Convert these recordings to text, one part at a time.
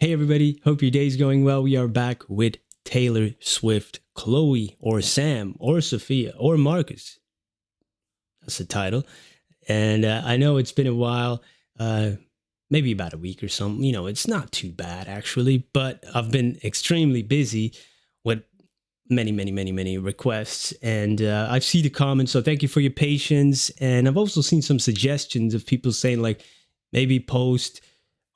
Hey everybody, hope your day's going well. We are back with Taylor Swift, Chloe, or Sam, or Sophia, or Marcus. That's the title. And I know it's been a while, maybe about a week or something. You know, it's not too bad actually, but I've been extremely busy with many requests. And I've seen the comments, so thank you for your patience. And I've also seen some suggestions of people saying like, maybe post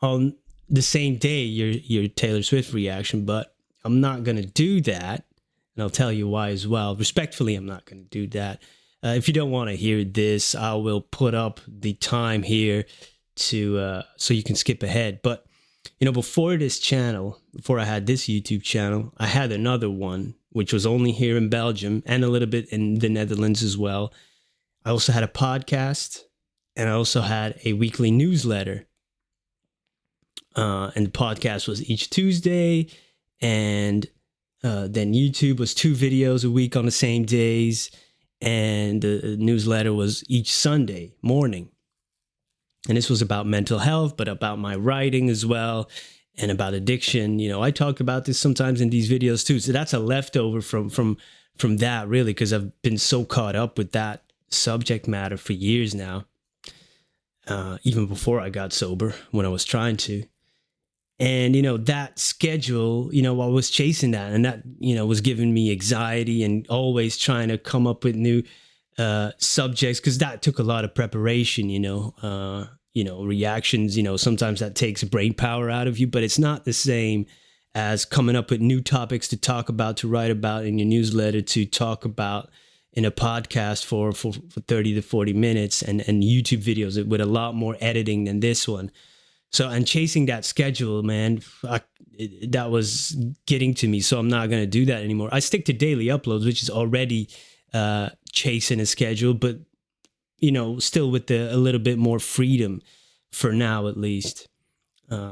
on the same day your Taylor Swift reaction, but I'm not going to do that. And I'll tell you why as well. Respectfully, I'm not going to do that. If you don't want to hear this, I will put up the time here to so you can skip ahead. But, you know, before this channel, before I had this YouTube channel, I had another one, which was only here in Belgium and a little bit in the Netherlands as well. I also had a podcast and I also had a weekly newsletter. And the podcast was each Tuesday, and then YouTube was 2 videos a week on the same days, and the newsletter was each Sunday morning. And this was about mental health, but about my writing as well, and about addiction. You know, I talk about this sometimes in these videos too. So that's a leftover from that, really, because I've been so caught up with that subject matter for years now, even before I got sober, when I was trying to. And, you know, that schedule, you know, I was chasing that, and that, you know, was giving me anxiety and always trying to come up with new subjects, because that took a lot of preparation, you know, reactions, you know, sometimes that takes brain power out of you, but it's not the same as coming up with new topics to talk about, to write about in your newsletter, to talk about in a podcast for 30 to 40 minutes and YouTube videos with a lot more editing than this one. So, and chasing that schedule, man, that was getting to me. So I'm not going to do that anymore. I stick to daily uploads, which is already chasing a schedule, but, you know, still with a little bit more freedom for now, at least.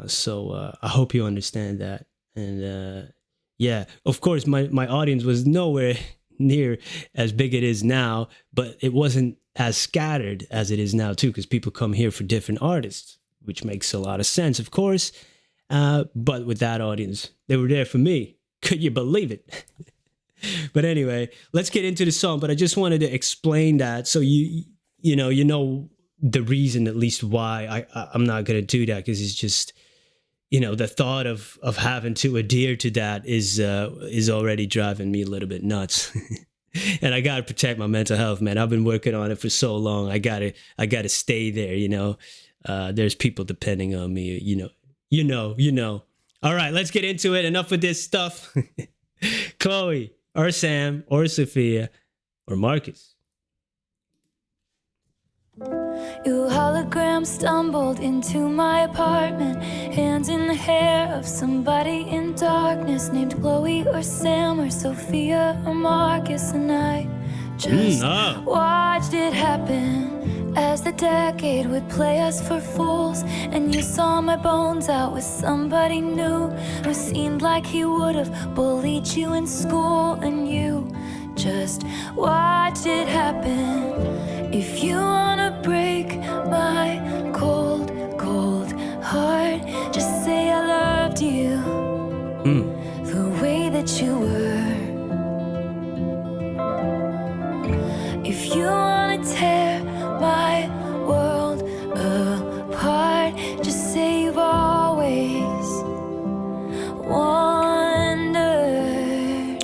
So I hope you understand that. And yeah, of course, my audience was nowhere near as big it is now, but it wasn't as scattered as it is now, too, because people come here for different artists, which makes a lot of sense, of course. But with that audience, they were there for me. Could you believe it? But anyway, let's get into the song. But I just wanted to explain that so you know the reason, at least why I'm not going to do that, because it's just, you know, the thought of having to adhere to that is already driving me a little bit nuts. And I got to protect my mental health, man. I've been working on it for so long. I gotta stay there, you know. There's people depending on me, you know. All right, let's get into it. Enough with this stuff. Chloe, or Sam, or Sophia, or Marcus. Your hologram stumbled into my apartment, hands in the hair of somebody in darkness, named Chloe or Sam or Sophia or Marcus, and I just watched it happen as the decade would play us for fools. And you saw my bones out with somebody new who seemed like he would have bullied you in school, and you just watched it happen. If you wanna break my cold heart, just say I loved you the way that you were. If you wanna tear my world apart, just say you've always wondered.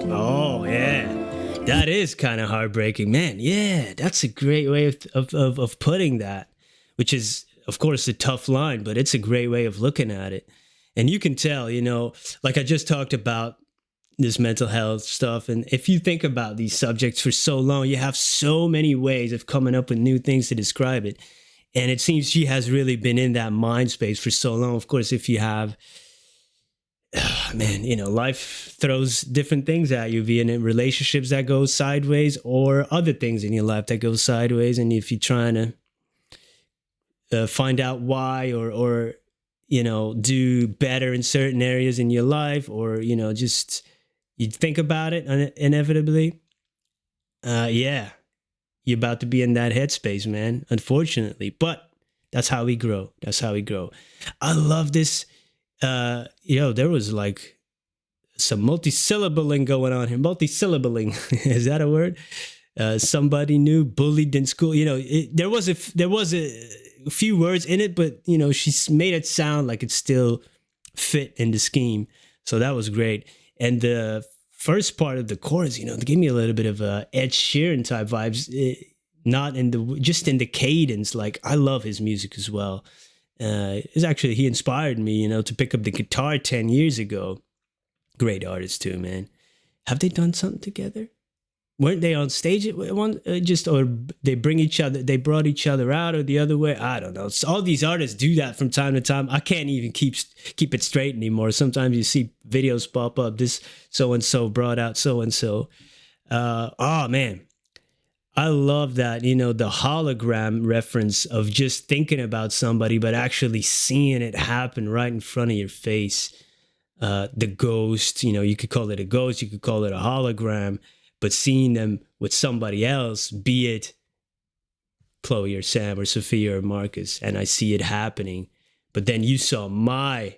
Oh yeah, that is kind of heartbreaking, man. Yeah, that's a great way of putting that, which is, of course, a tough line, but it's a great way of looking at it. And you can tell, you know, like I just talked about this mental health stuff. And if you think about these subjects for so long, you have so many ways of coming up with new things to describe it. And it seems she has really been in that mind space for so long. Of course, if you have, man, you know, life throws different things at you, be it in relationships that go sideways or other things in your life that go sideways. And if you're trying to find out why or, you know, do better in certain areas in your life, or, you know, just you think about it inevitably, yeah, you're about to be in that headspace, man, unfortunately. But that's how we grow. That's how we grow. I love this There was like some multisyllabling going on here. Multisyllabling, is that a word? Somebody new, bullied in school. There was a few words in it, but she's made it sound like it still fit in the scheme. So that was great. And the first part of the chorus, they gave me a little bit of Ed Sheeran type vibes. Not in just in the cadence. Like, I love his music as well. He inspired me, to pick up the guitar 10 years ago. Great artist too, man. Have they done something together? Weren't they on stage at one? Or they brought each other out, or the other way? I don't know. All these artists do that from time to time. I can't even keep it straight anymore. Sometimes you see videos pop up. This so and so brought out so and so. Oh man, I love that. The hologram reference of just thinking about somebody, but actually seeing it happen right in front of your face. The ghost. You could call it a ghost. You could call it a hologram. But seeing them with somebody else, be it Chloe or Sam or Sophia or Marcus, and I see it happening. But then you saw my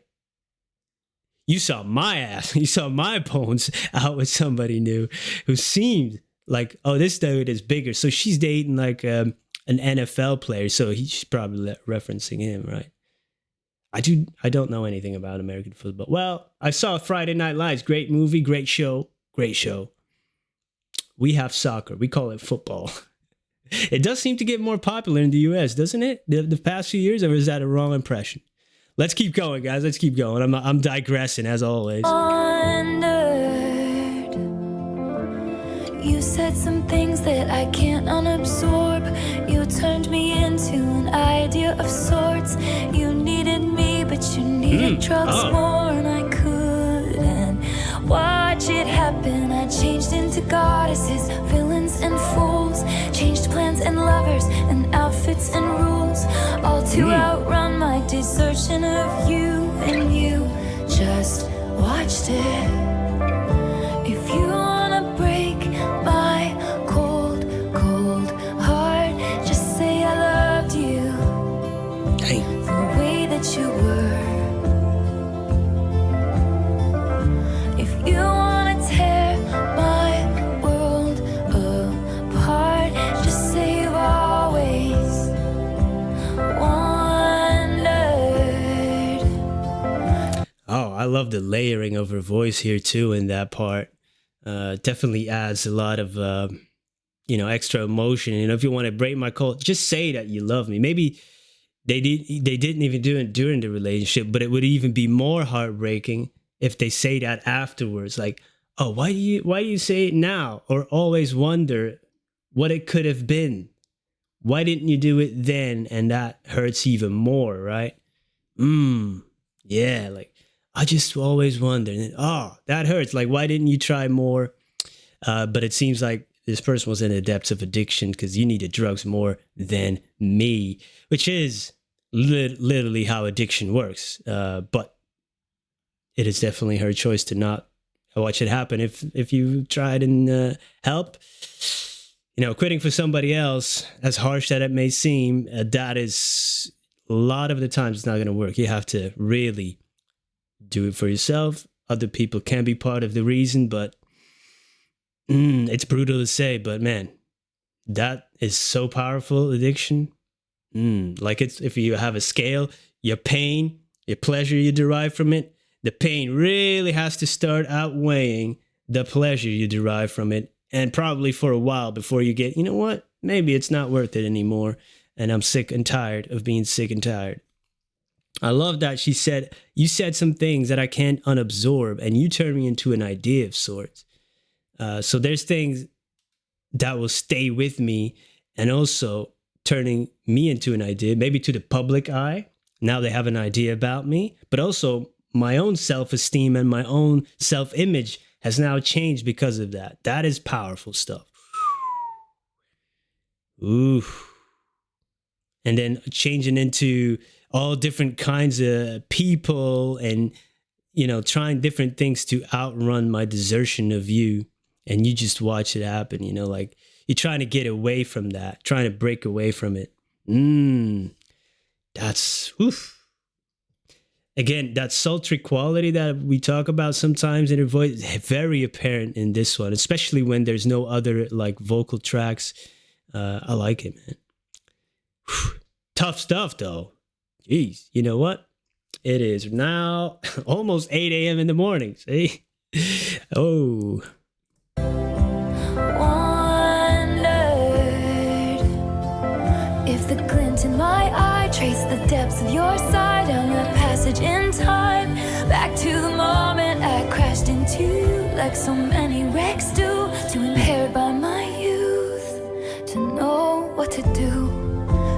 ass, you saw my bones out with somebody new who seemed like, oh, this dude is bigger. So she's dating like an NFL player. So she's probably referencing him, right? I don't know anything about American football. Well, I saw Friday Night Lights. Great movie, great show. We have soccer. We call it football. It does seem to get more popular in the U.S., doesn't it? The past few years, or is that a wrong impression? Let's keep going, guys. Let's keep going. I'm digressing, as always. Wondered. You said some things that I can't unabsorb. You turned me into an idea of sorts. You needed me, but you needed drugs more, and I couldn't watch it happen. I changed into goddesses, villains and fools, changed plans and lovers and outfits and rules, all to outrun my desertion of you. And you just watched it. If you wanna break my cold, cold heart, just say I loved you. Dang. The way that you were. If you wanna tear my world apart, just say you've always wondered. Oh, I love the layering of her voice here too in that part. Definitely adds a lot of extra emotion. If you want to break my cold, just say that you love me. Maybe they didn't even do it during the relationship, but it would even be more heartbreaking if they say that afterwards. Like, oh, why do you say it now? Or always wonder what it could have been. Why didn't you do it then? And that hurts even more, right? Yeah, like, I just always wonder. And that hurts. Like, why didn't you try more? But it seems like this person was in the depths of addiction because you needed drugs more than me, which is literally how addiction works. But it is definitely her choice to not watch it happen. If you tried and help, quitting for somebody else, as harsh that it may seem, that is a lot of the times it's not going to work. You have to really do it for yourself. Other people can be part of the reason, but it's brutal to say, but man, that is so powerful, addiction. Like, it's, if you have a scale, your pain, your pleasure you derive from it, the pain really has to start outweighing the pleasure you derive from it. And probably for a while before you get, you know what, maybe it's not worth it anymore. And I'm sick and tired of being sick and tired. I love that she said, you said some things that I can't unabsorb, and you turned me into an idea of sorts. So there's things that will stay with me, and also turning me into an idea, maybe to the public eye. Now they have an idea about me, but also my own self-esteem and my own self-image has now changed because of that. That is powerful stuff. Ooh. And then changing into all different kinds of people and, trying different things to outrun my desertion of you. And you just watch it happen, like you're trying to get away from that, trying to break away from it. That's, oof. Again, that sultry quality that we talk about sometimes in her voice is very apparent in this one, especially when there's no other like vocal tracks. I like it, man. Whew. Tough stuff, though. Jeez, you know what? It is now almost 8 a.m. in the morning. See? Oh. Wondered if the glint in my eye traced the depths of your side down the passage in time, back to the moment I crashed into you, like so many wrecks do, too impaired by my youth to know what to do.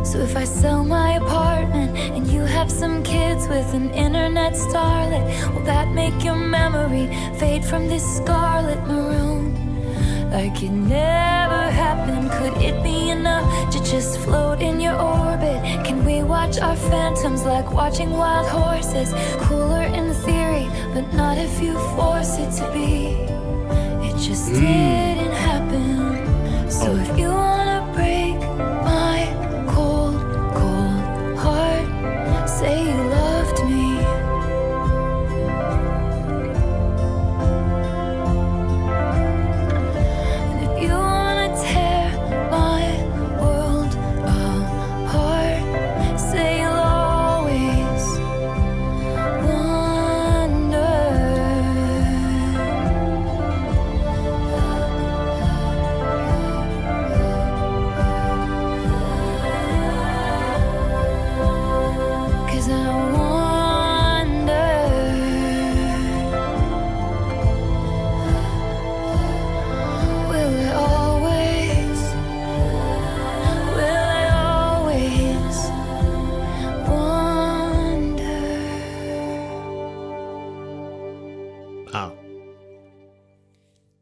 So if I sell my apartment and you have some kids with an internet starlet, will that make your memory fade from this scarlet maroon? Like it never happened. Could it be enough to just float in your orbit? Can we watch our phantoms like watching wild horses? Cooler in theory, but not if you force it to be. It just didn't happen. So if you wanna break my cold, cold heart, say you loved me. And if you wanna tear my world apart, say you'll always wonder. 'Cause I wonder, will I always wonder? Wow.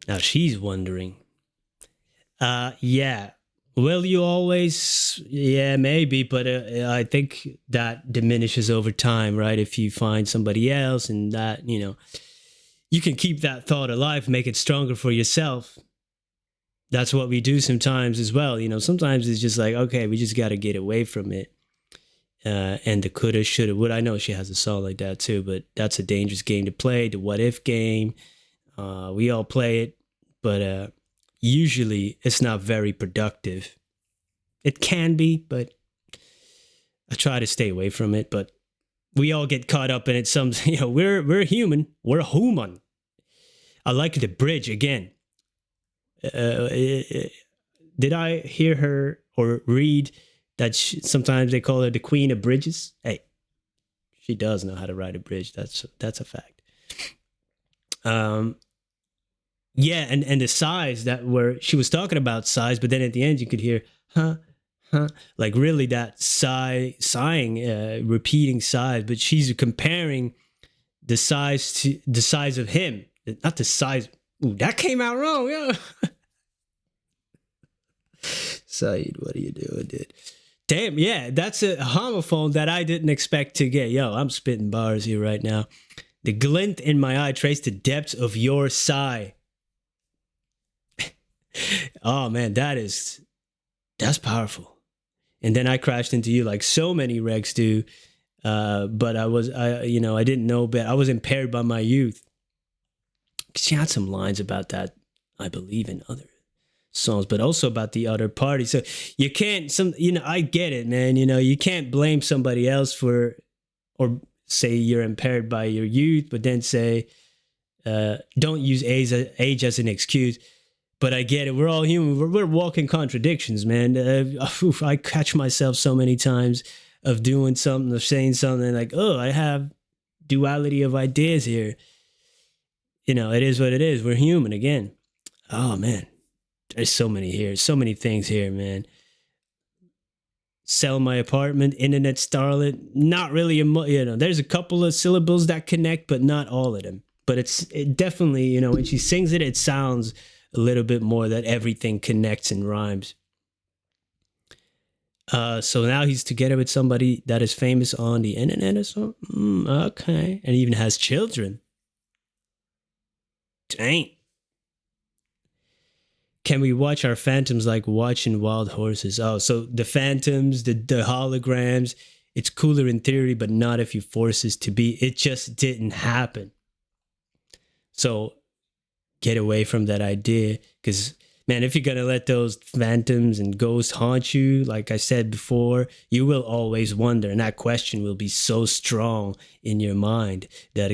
Now she's wondering. Yeah. Will you always? Yeah, maybe, but I think that diminishes over time, right? If you find somebody else and that, you can keep that thought alive, make it stronger for yourself. That's what we do sometimes as well. Sometimes it's just like, okay, we just got to get away from it. And the coulda, shoulda, would. I know she has a song like that too, but that's a dangerous game to play. The what if game. We all play it, but usually it's not very productive. It can be, but I try to stay away from it. But we all get caught up in it. We're human. We're human. I like the bridge again. Did I hear her or read that sometimes they call her the queen of bridges? Hey, she does know how to write a bridge. That's a fact. Yeah, and the sighs that were, she was talking about sighs, but then at the end you could hear, huh, like really that sighing, repeating sighs, but she's comparing the size to the size of him, not the size. Ooh, that came out wrong, yo. Saeed, what are you doing, dude? Damn, yeah, that's a homophone that I didn't expect to get. Yo, I'm spitting bars here right now. The glint in my eye traced the depths of your sigh. Oh man, that's powerful. And then I crashed into you like so many wrecks do. But I didn't know better. I was impaired by my youth. She had some lines about that, I believe, in other songs, but also about the other party. So you can't, I get it, man. You can't blame somebody else for, or say you're impaired by your youth, but then say, don't use age as an excuse. But I get it. We're all human. We're walking contradictions, man. I catch myself so many times of doing something, of saying something like, oh, I have duality of ideas here. It is what it is. We're human again. Oh, man. There's so many here. So many things here, man. Sell my apartment, internet starlet. Not really, there's a couple of syllables that connect, but not all of them. But it definitely, when she sings it, it sounds a little bit more that everything connects and rhymes. So now he's together with somebody that is famous on the internet or something. Okay. And even has children. Dang. Can we watch our phantoms like watching wild horses? Oh, so the phantoms, the holograms, It's cooler in theory, but not if you force it to be. It just didn't happen. So get away from that idea, because man, if you're gonna let those phantoms and ghosts haunt you, like I said before, you will always wonder, and that question will be so strong in your mind that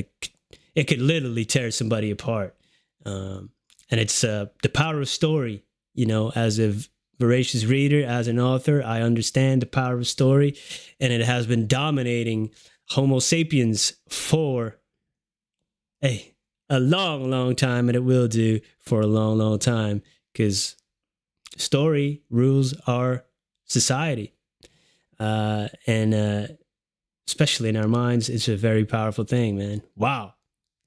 it could literally tear somebody apart. And it's the power of story. You know, as a voracious reader, as an author, I understand the power of story, and it has been dominating Homo sapiens for a long, long time, and it will do for a long, long time, because story rules our society. And especially in our minds, it's a very powerful thing, man. Wow.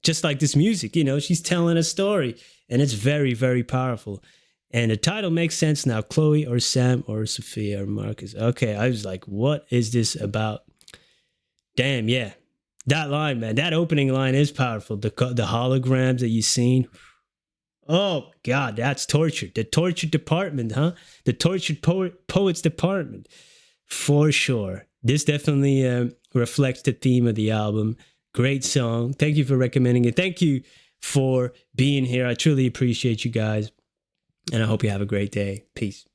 Just like this music, you know, she's telling a story, and it's very, very powerful. And the title makes sense now. Chloe or Sam or Sophia or Marcus. Okay, I was like, what is this about? Damn, yeah. That line, man, that opening line is powerful. The holograms that you've seen. Oh, God, that's torture. The torture department, huh? The tortured poets department. For sure. This definitely reflects the theme of the album. Great song. Thank you for recommending it. Thank you for being here. I truly appreciate you guys. And I hope you have a great day. Peace.